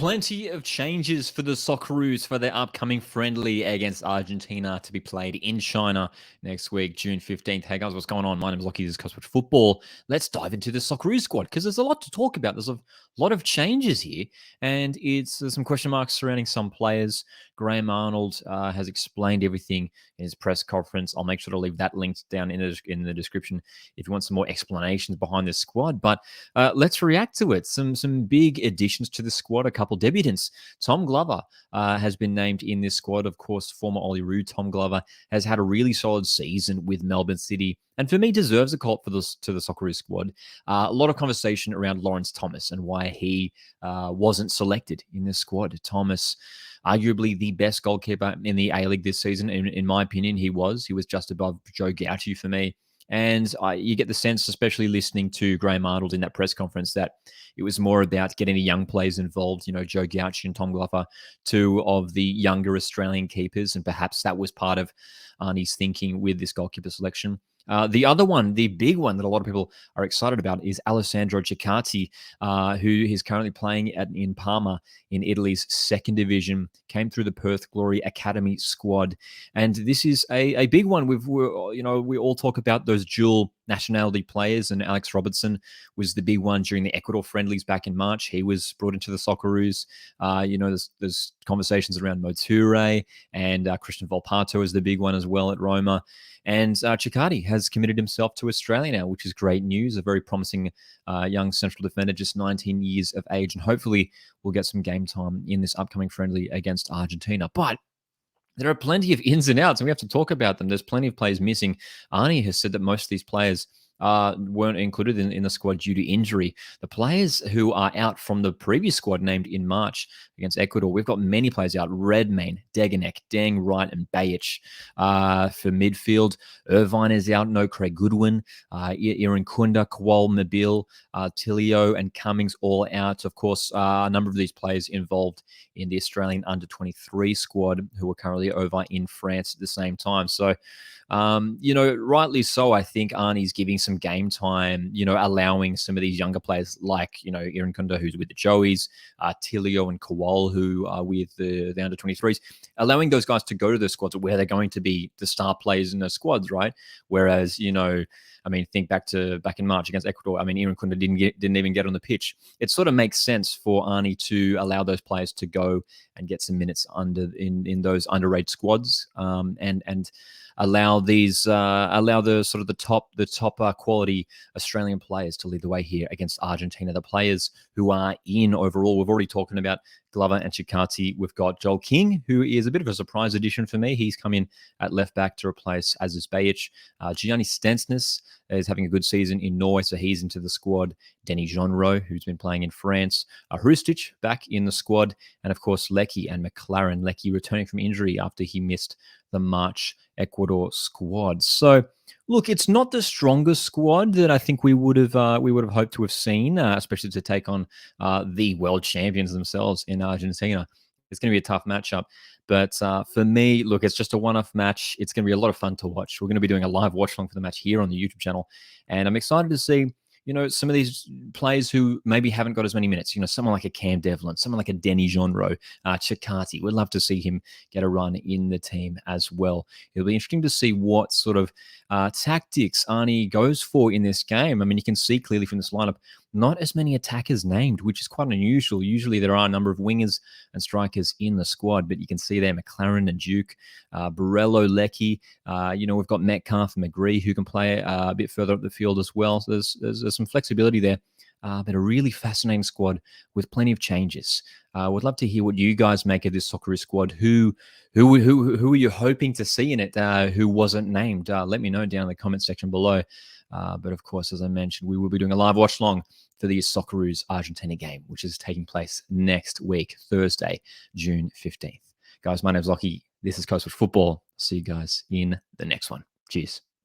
Plenty of changes for the Socceroos for their upcoming friendly against Argentina to be played in China next week, June 15th. Hey guys, what's going on? My name is Lockie, this is Cosmos Football. Let's dive into the Socceroos squad because there's a lot to talk about. There's a lot of changes here, and there's some question marks surrounding some players. Graham Arnold has explained everything in his press conference. I'll make sure to leave that linked down in the description if you want some more explanations behind this squad. But let's react to it. Some big additions to the squad. A couple debutants. Tom Glover has been named in this squad. Of course, former Ollie Roode Tom Glover has had a really solid season with Melbourne City, and for me deserves a call to the Socceroos squad. A lot of conversation around Lawrence Thomas and why he wasn't selected in this squad. Thomas, arguably the best goalkeeper in the A-League this season, in my opinion. He was just above Joe Gauci for me. And you get the sense, especially listening to Graham Arnold in that press conference, that it was more about getting the young players involved. You know, Joe Gauci and Tom Glover, two of the younger Australian keepers, and perhaps that was part of Arnie's thinking with this goalkeeper selection. The other one, the big one that a lot of people are excited about is Alessandro Ciccardi, who is currently playing in Parma in Italy's second division, came through the Perth Glory Academy squad. And this is a big one. We all talk about those dual nationality players, and Alex Robertson was the big one during the Ecuador friendlies back in March. He was brought into the Socceroos. There's conversations around Moture, and Christian Volpato is the big one as well at Roma. And Ciccardi has committed himself to Australia now, which is great news. A very promising young central defender, just 19 years of age, and hopefully we'll get some game time in this upcoming friendly against Argentina. But there are plenty of ins and outs, and we have to talk about them. There's plenty of players missing. Arnie has said that most of these players weren't included in the squad due to injury. The players who are out from the previous squad named in March against Ecuador, we've got many players out. Redmayne, Deganek, Deng, Wright, and Bajic. For midfield, Irvine is out. No Craig Goodwin. Aaron Kunda, Kowal, Mabil, Tilio, and Cummings all out. Of course, a number of these players involved in the Australian under-23 squad who are currently over in France at the same time. So, rightly so, I think Arnie's giving some game time, allowing some of these younger players like, Aaron Kunda, who's with the Joeys, Tilio and Kowal, who are with the under-23s, allowing those guys to go to the squads where they're going to be the star players in those squads, right? Whereas, think back in March against Ecuador. Aaron Kunda didn't even get on the pitch. It sort of makes sense for Arnie to allow those players to go and get some minutes in those underrated squads, and allow the top quality Australian players to lead the way here against Argentina. The players who are in overall, we've already talked about Glover and Ciccardi. We've got Joel King, who is a bit of a surprise addition for me. He's come in at left back to replace Aziz Bajic. Gianni Stensness is having a good season in Norway, so he's into the squad. Denny Jonro, who's been playing in France. Hrustic back in the squad. And of course, Leckie and McLaren. Leckie returning from injury after he missed the March Ecuador squad. So, look, it's not the strongest squad that I think we would have hoped to have seen, especially to take on the world champions themselves in Argentina. It's going to be a tough matchup. But for me, look, it's just a one-off match. It's going to be a lot of fun to watch. We're going to be doing a live watch-along for the match here on the YouTube channel. And I'm excited to see, some of these players who maybe haven't got as many minutes, someone like a Cam Devlin, someone like a Denny Jonro, Ciccardi. We'd love to see him get a run in the team as well. It'll be interesting to see what sort of tactics Arnie goes for in this game. You can see clearly from this lineup, not as many attackers named, which is quite unusual. Usually there are a number of wingers and strikers in the squad, but you can see there McLaren and Duke, Borello, Leckie. We've got Metcalf and McGree who can play a bit further up the field as well. So there's some flexibility there. But a really fascinating squad with plenty of changes. Would love to hear what you guys make of this Socceroos squad. Who are you hoping to see in it? Who wasn't named? Let me know down in the comment section below. But of course, as I mentioned, we will be doing a live watch long for the Socceroos Argentina game, which is taking place next week, Thursday, June 15th. Guys, my name's Lockie. This is Coast Football. See you guys in the next one. Cheers.